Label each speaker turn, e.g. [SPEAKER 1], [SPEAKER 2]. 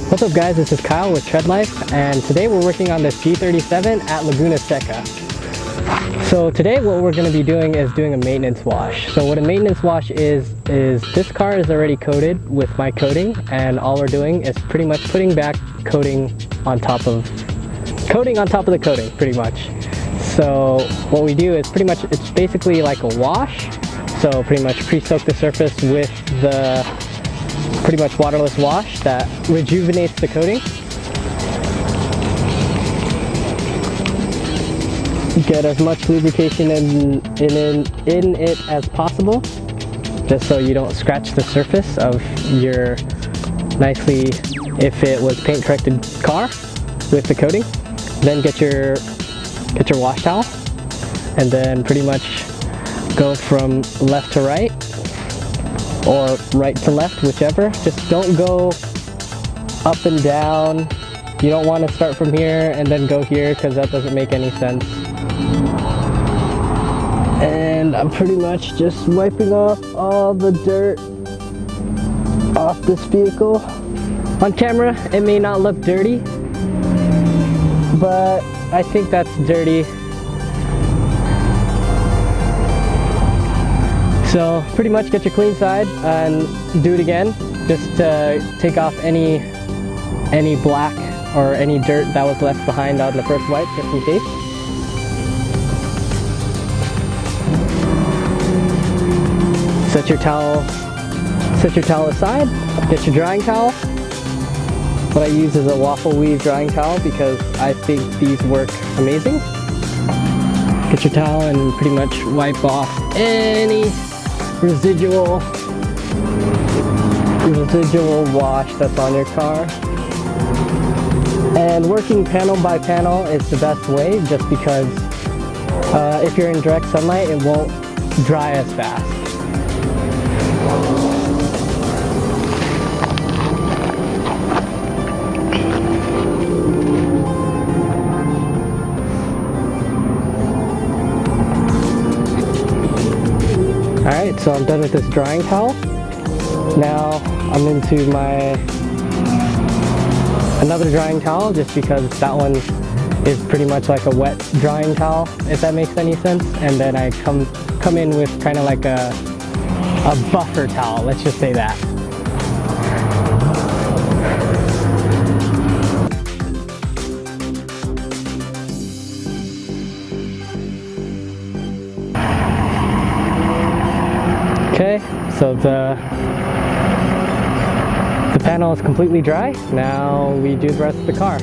[SPEAKER 1] What's up guys, this is Kyle with TREADLYFE, and today we're working on this G37 at Leguna Seca. So today what we're going to be doing is doing a maintenance wash. So what a maintenance wash is this car is already coated with my coating, and all we're doing is pretty much putting back coating on top of the coating, pretty much. So what we do is it's basically like a wash. So pretty much pre-soak the surface with the pretty much waterless wash that rejuvenates the coating. Get as much lubrication in it as possible, just so you don't scratch the surface of your nicely, if it was paint corrected car, with the coating. Then get your wash towel and then pretty much go from left to right or right to left, whichever. Just don't go up and down. You don't want to start from here and then go here, because that doesn't make any sense. And I'm pretty much just wiping off all the dirt off this vehicle. On camera it may not look dirty, but I think that's dirty. So pretty much get your clean side and do it again, just to take off any black or any dirt that was left behind on the first wipe, just in case. Set your towel aside, get your drying towel. What I use is a waffle weave drying towel because I think these work amazing. Get your towel and pretty much wipe off any residual wash that's on your car. And working panel by panel is the best way, just because if you're in direct sunlight it won't dry as fast. Alright, so I'm done with this drying towel. Now I'm into another drying towel, just because that one is pretty much like a wet drying towel, if that makes any sense. And then I come in with kind of like a buffer towel, let's just say that. Okay, so the panel is completely dry. Now we do the rest of the car.